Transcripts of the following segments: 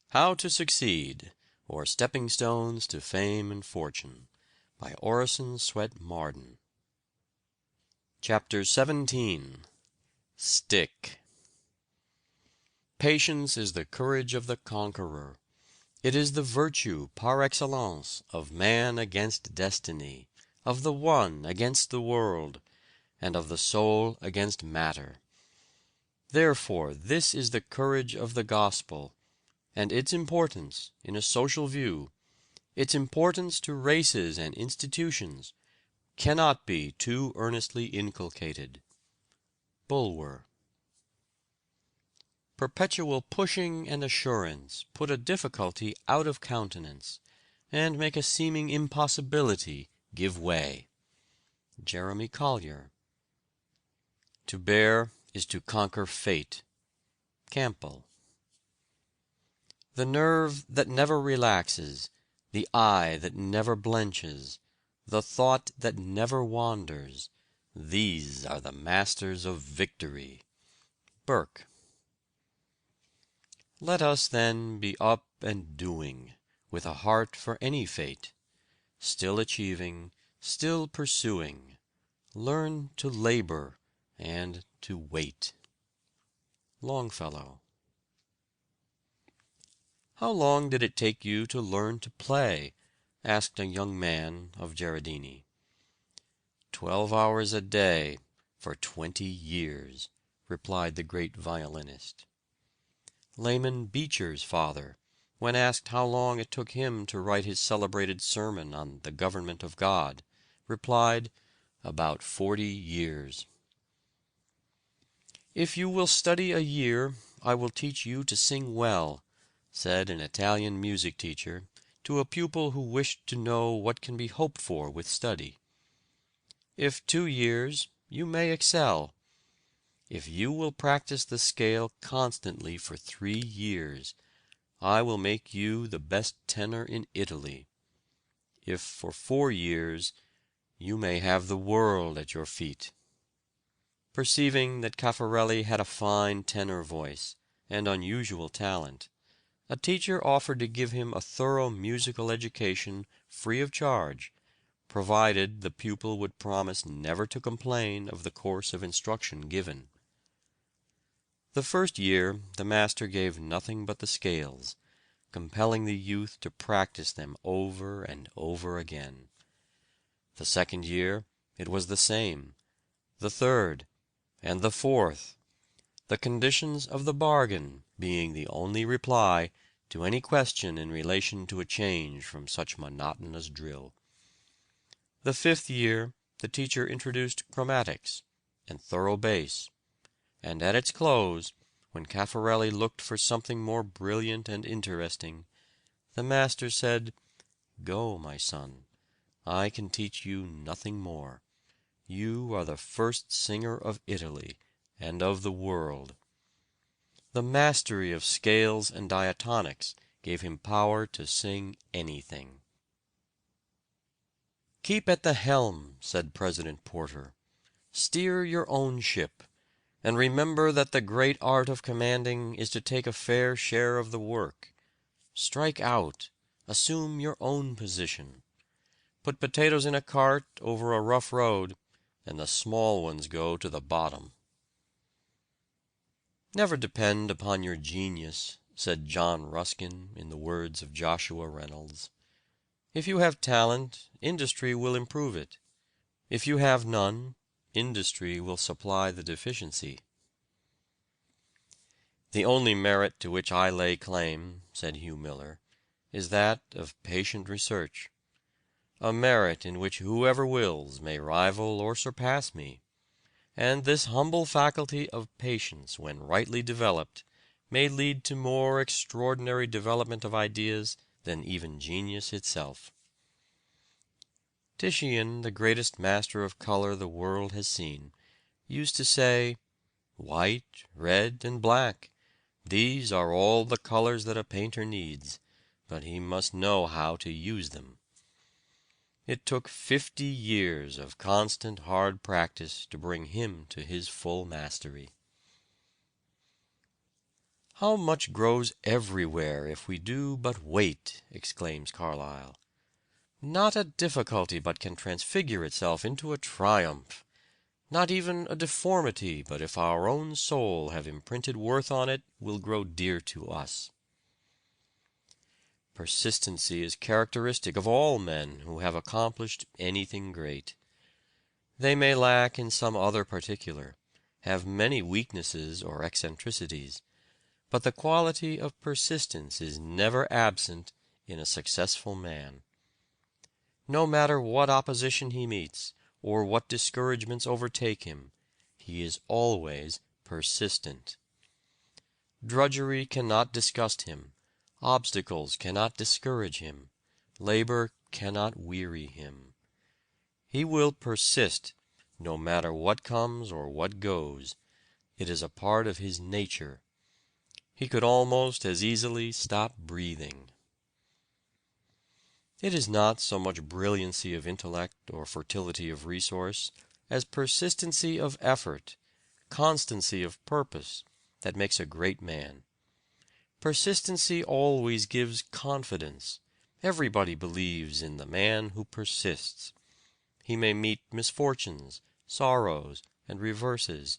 How to Succeed, or Stepping Stones to Fame and Fortune, by Orison Swett Marden. Chapter 17. Stick. Patience is the courage of the conqueror. It is the virtue par excellence of man against destiny, of the one against the world, and of the soul against matter. Therefore this is the courage of the gospel, and its importance, in a social view, its importance to races and institutions, cannot be too earnestly inculcated. Bulwer. Perpetual pushing and assurance put a difficulty out of countenance, and make a seeming impossibility give way. Jeremy Collier. To bear is to conquer fate. Campbell. The nerve that never relaxes, the eye that never blenches, the thought that never wanders, these are the masters of victory. Burke. Let us then be up and doing, with a heart for any fate, still achieving, still pursuing, learn to labor and to wait. Longfellow. "How long did it take you to learn to play?" asked a young man of Gerardini. 12 hours a day for 20 years, replied the great violinist. Laman Beecher's father, when asked how long it took him to write his celebrated sermon on the government of God, replied, about 40 years. "If you will study a year, I will teach you to sing well," said an Italian music teacher to a pupil who wished to know what can be hoped for with study. "If 2 years, you may excel. If you will practice the scale constantly for 3 years, I will make you the best tenor in Italy. If for 4 years, you may have the world at your feet." Perceiving that Caffarelli had a fine tenor voice and unusual talent, a teacher offered to give him a thorough musical education free of charge, provided the pupil would promise never to complain of the course of instruction given. The first year the master gave nothing but the scales, compelling the youth to practice them over and over again. The second year it was the same, the third, and the fourth, the conditions of the bargain being the only reply to any question in relation to a change from such monotonous drill. The fifth year the teacher introduced chromatics and thorough bass, and at its close, when Caffarelli looked for something more brilliant and interesting, the master said, "Go, my son, I can teach you nothing more. You are the first singer of Italy and of the world." The mastery of scales and diatonics gave him power to sing anything. "Keep at the helm," said President Porter. "Steer your own ship, and remember that the great art of commanding is to take a fair share of the work. Strike out, assume your own position. Put potatoes in a cart over a rough road, and the small ones go to the bottom." "Never depend upon your genius," said John Ruskin in the words of Joshua Reynolds. "If you have talent, industry will improve it. If you have none, industry will supply the deficiency." "The only merit to which I lay claim," said Hugh Miller, "is that of patient research. A merit in which whoever wills may rival or surpass me. And this humble faculty of patience, when rightly developed, may lead to more extraordinary development of ideas than even genius itself." Titian, the greatest master of color the world has seen, used to say, "White, red, and black, these are all the colors that a painter needs, but he must know how to use them." It took 50 years of constant hard practice to bring him to his full mastery. "How much grows everywhere if we do but wait!" exclaims Carlyle. "Not a difficulty but can transfigure itself into a triumph. Not even a deformity but if our own soul have imprinted worth on it will grow dear to us." Persistency is characteristic of all men who have accomplished anything great. They may lack in some other particular, have many weaknesses or eccentricities, but the quality of persistence is never absent in a successful man. No matter what opposition he meets, or what discouragements overtake him, he is always persistent. Drudgery cannot disgust him, obstacles cannot discourage him, labor cannot weary him. He will persist, no matter what comes or what goes. It is a part of his nature. He could almost as easily stop breathing. It is not so much brilliancy of intellect or fertility of resource as persistency of effort, constancy of purpose, that makes a great man. Persistency always gives confidence. Everybody believes in the man who persists. He may meet misfortunes, sorrows, and reverses,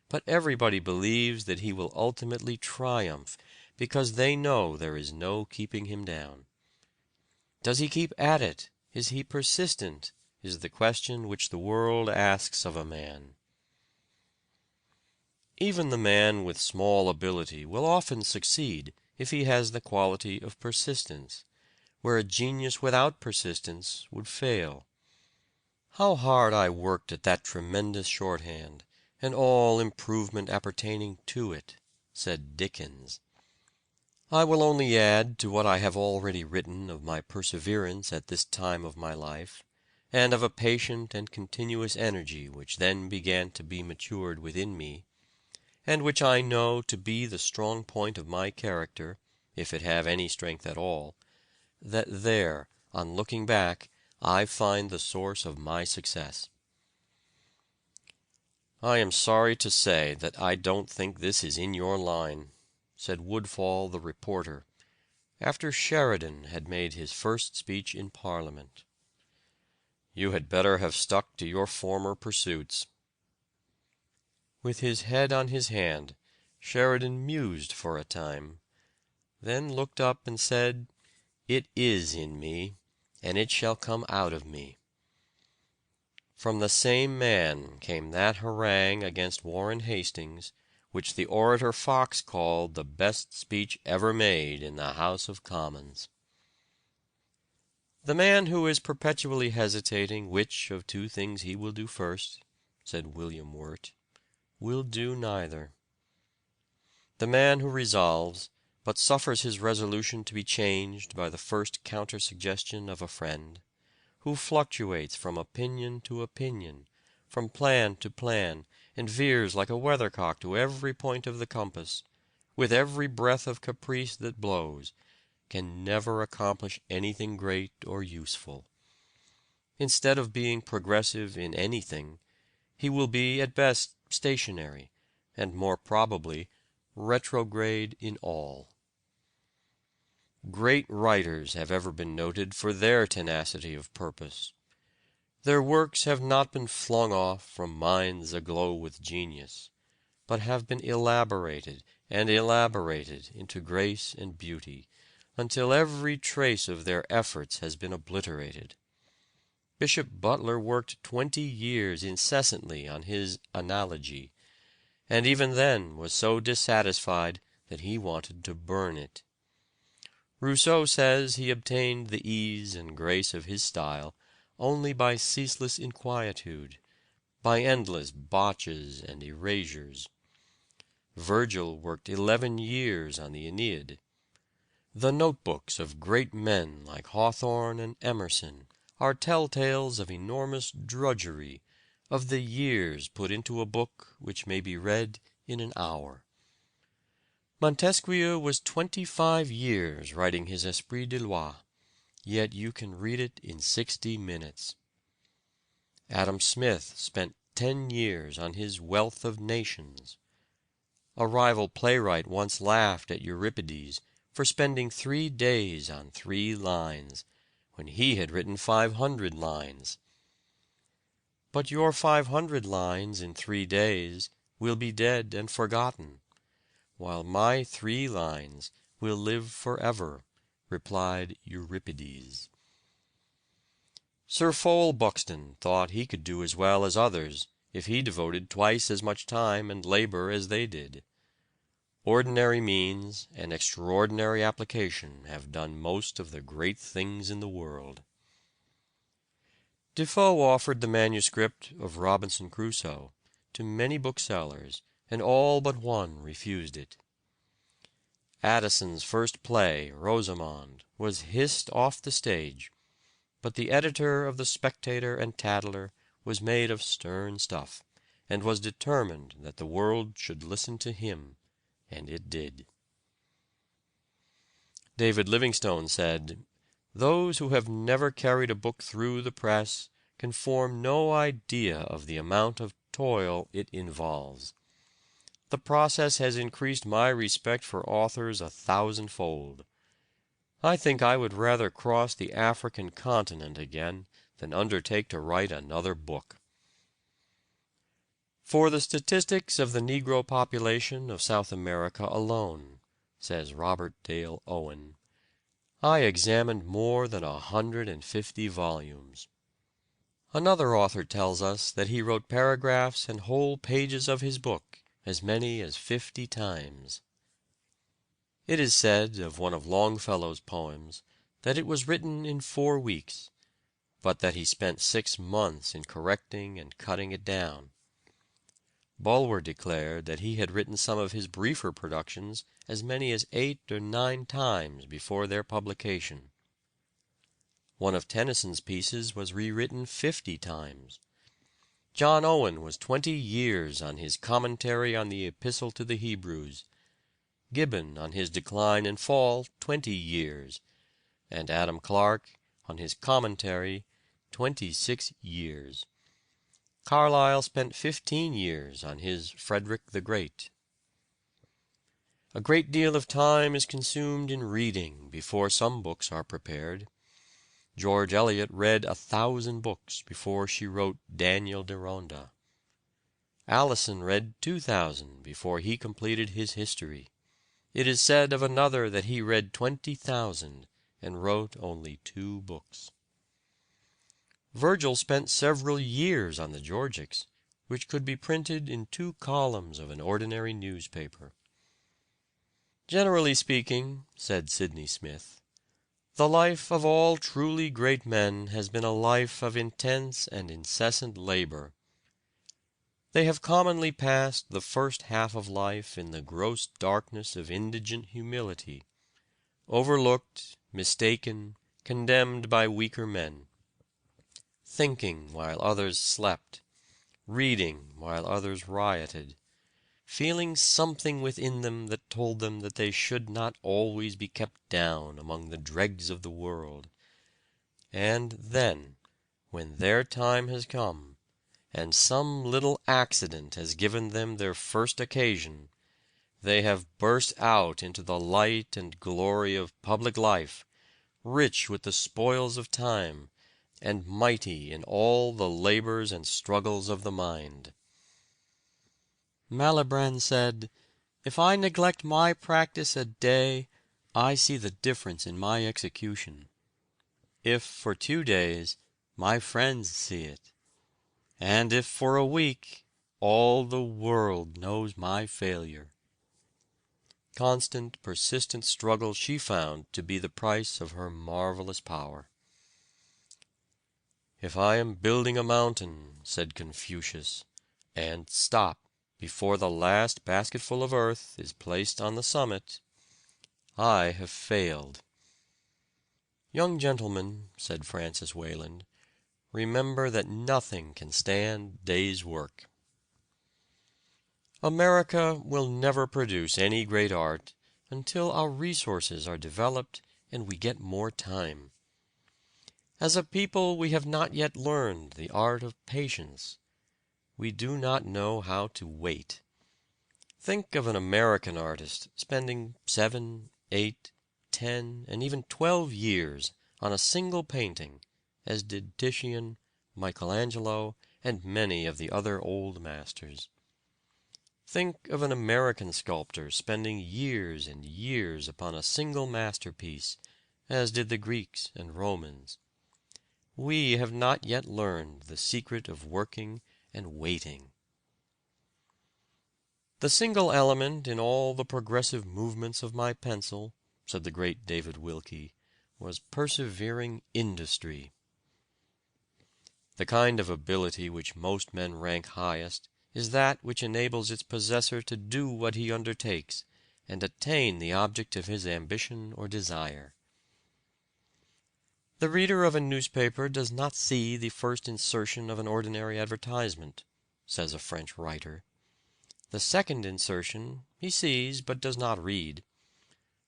but everybody believes that he will ultimately triumph, because they know there is no keeping him down. Does he keep at it? Is he persistent? Is the question which the world asks of a man. Even the man with small ability will often succeed if he has the quality of persistence, where a genius without persistence would fail. "How hard I worked at that tremendous shorthand, and all improvement appertaining to it," said Dickens. I will only add to what I have already written of my perseverance at this time of my life, and of a patient and continuous energy which then began to be matured within me, and which I know to be the strong point of my character, if it have any strength at all, that there, on looking back, I find the source of my success. "I am sorry to say that I don't think this is in your line," said Woodfall the reporter, after Sheridan had made his first speech in Parliament. "You had better have stuck to your former pursuits." With his head on his hand, Sheridan mused for a time, then looked up and said, "It is in me, and it shall come out of me." From the same man came that harangue against Warren Hastings which the orator Fox called the best speech ever made in the House of Commons. "The man who is perpetually hesitating which of two things he will do first," said William Wirt, "will do neither. The man who resolves, but suffers his resolution to be changed by the first counter-suggestion of a friend, who fluctuates from opinion to opinion, from plan to plan, and veers like a weathercock to every point of the compass, with every breath of caprice that blows, can never accomplish anything great or useful. Instead of being progressive in anything, he will be at best stationary, and more probably retrograde in all." Great writers have ever been noted for their tenacity of purpose. Their works have not been flung off from minds aglow with genius, but have been elaborated and elaborated into grace and beauty, until every trace of their efforts has been obliterated. Bishop Butler worked 20 years incessantly on his Analogy, and even then was so dissatisfied that he wanted to burn it. Rousseau says he obtained the ease and grace of his style only by ceaseless inquietude, by endless botches and erasures. Virgil worked 11 years on the Aeneid. The notebooks of great men like Hawthorne and Emerson are telltales of enormous drudgery, of the years put into a book which may be read in an hour. Montesquieu was 25 years writing his Esprit de Loi, yet you can read it in 60 minutes. Adam Smith spent 10 years on his Wealth of Nations. A rival playwright once laughed at Euripides for spending 3 days on 3 lines, when he had written 500 lines. But your 500 lines in 3 days will be dead and forgotten, while my 3 lines will live forever, replied Euripides. Sir Fowell Buxton thought he could do as well as others if he devoted twice as much time and labor as they did. Ordinary means and extraordinary application have done most of the great things in the world. Defoe offered the manuscript of Robinson Crusoe to many booksellers, and all but one refused it. Addison's first play, Rosamond, was hissed off the stage, but the editor of the Spectator and Tatler was made of stern stuff, and was determined that the world should listen to him, and it did. David Livingstone said, "Those who have never carried a book through the press can form no idea of the amount of toil it involves. The process has increased my respect for authors 1,000-fold. I think I would rather cross the African continent again than undertake to write another book." "For the statistics of the Negro population of South America alone," says Robert Dale Owen, "I examined more than 150 volumes." Another author tells us that he wrote paragraphs and whole pages of his book as many as 50 times. It is said of one of Longfellow's poems that it was written in 4 weeks, but that he spent 6 months in correcting and cutting it down. Bulwer declared that he had written some of his briefer productions as many as 8 or 9 times before their publication. One of Tennyson's pieces was rewritten 50 times. John Owen was 20 years on his commentary on the Epistle to the Hebrews, Gibbon on his Decline and Fall 20 years, and Adam Clarke on his commentary 26 years. Carlyle spent 15 years on his Frederick the Great. A great deal of time is consumed in reading before some books are prepared. George Eliot read 1,000 books before she wrote Daniel Deronda. Alison read 2,000 before he completed his history. It is said of another that he read 20,000 and wrote only 2 books. Virgil spent several years on the Georgics, which could be printed in 2 columns of an ordinary newspaper. "Generally speaking," said Sidney Smith, "the life of all truly great men has been a life of intense and incessant labor. They have commonly passed the first half of life in the gross darkness of indigent humility, overlooked, mistaken, condemned by weaker men, thinking while others slept, reading while others rioted, feeling something within them that told them that they should not always be kept down among the dregs of the world. And then, when their time has come, and some little accident has given them their first occasion, they have burst out into the light and glory of public life, rich with the spoils of time, and mighty in all the labors and struggles of the mind." Malibran said, "If I neglect my practice a day, I see the difference in my execution. If for 2 days, my friends see it. And if for a week, all the world knows my failure." Constant, persistent struggle she found to be the price of her marvelous power. "If I am building a mountain," said Confucius, "and stop before the last basketful of earth is placed on the summit, I have failed." "Young gentlemen," said Francis Wayland, "remember that nothing can stand day's work." America will never produce any great art until our resources are developed and we get more time. As a people we have not yet learned the art of patience. We do not know how to wait. Think of an American artist spending 7, 8, 10, and even 12 years on a single painting, as did Titian, Michelangelo, and many of the other old masters. Think of an American sculptor spending years and years upon a single masterpiece, as did the Greeks and Romans. We have not yet learned the secret of working and waiting. "The single element in all the progressive movements of my pencil," said the great David Wilkie, "was persevering industry." The kind of ability which most men rank highest is that which enables its possessor to do what he undertakes, and attain the object of his ambition or desire. The reader of a newspaper does not see the first insertion of an ordinary advertisement, says a French writer. The second insertion he sees but does not read.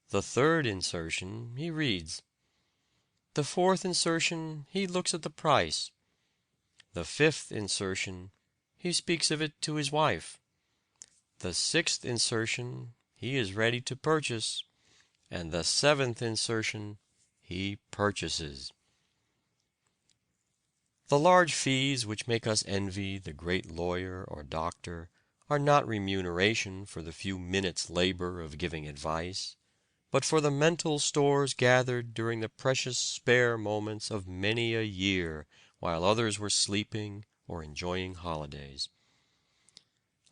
The third insertion he reads. The fourth insertion he looks at the price. The fifth insertion he speaks of it to his wife. The sixth insertion he is ready to purchase, and the seventh insertion he purchases. The large fees which make us envy the great lawyer or doctor are not remuneration for the few minutes' labor of giving advice, but for the mental stores gathered during the precious spare moments of many a year while others were sleeping or enjoying holidays.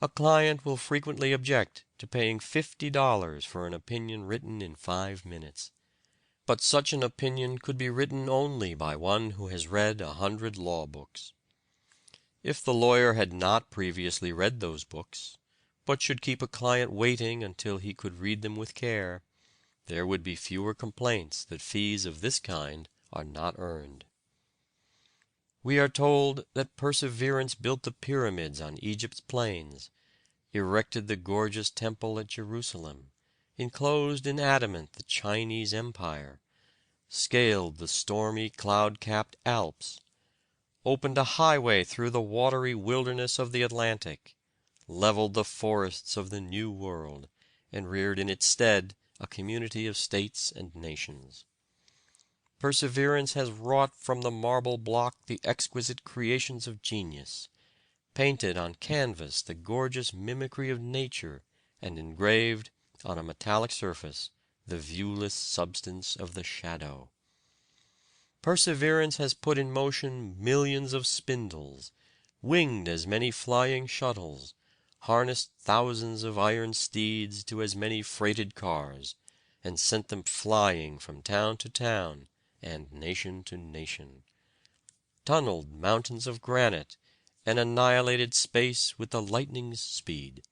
A client will frequently object to paying $50 for an opinion written in 5 minutes. But such an opinion could be written only by one who has read 100 law books. If the lawyer had not previously read those books, but should keep a client waiting until he could read them with care, there would be fewer complaints that fees of this kind are not earned. We are told that perseverance built the pyramids on Egypt's plains, erected the gorgeous temple at Jerusalem, enclosed in adamant the Chinese Empire, scaled the stormy cloud-capped Alps, opened a highway through the watery wilderness of the Atlantic, leveled the forests of the New World, and reared in its stead a community of states and nations. Perseverance has wrought from the marble block the exquisite creations of genius, painted on canvas the gorgeous mimicry of nature, and engraved on a metallic surface the viewless substance of the shadow. Perseverance has put in motion millions of spindles, winged as many flying shuttles, harnessed thousands of iron steeds to as many freighted cars, and sent them flying from town to town and nation to nation, tunneled mountains of granite, and annihilated space with the lightning's speed.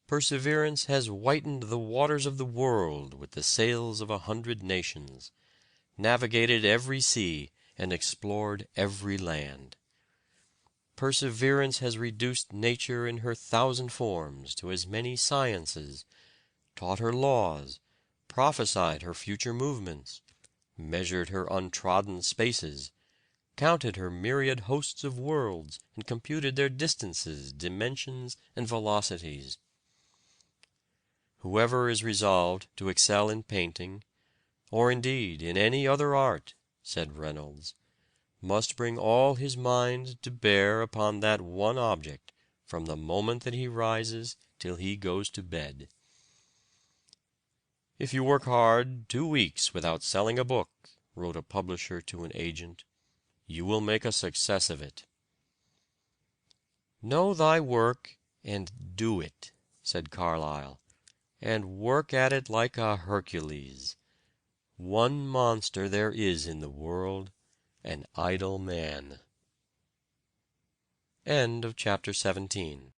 Perseverance has whitened the waters of the world with the sails of 100 nations, navigated every sea, and explored every land. Perseverance has reduced nature in her 1,000 forms to as many sciences, taught her laws, prophesied her future movements, measured her untrodden spaces, counted her myriad hosts of worlds, and computed their distances, dimensions, and velocities. Whoever is resolved to excel in painting, or indeed in any other art, said Reynolds, must bring all his mind to bear upon that one object from the moment that he rises till he goes to bed. "If you work hard 2 weeks without selling a book," wrote a publisher to an agent, "you will make a success of it." "Know thy work and do it," said Carlyle, "and work at it like a Hercules. One monster there is in the world, an idle man." End of chapter 17.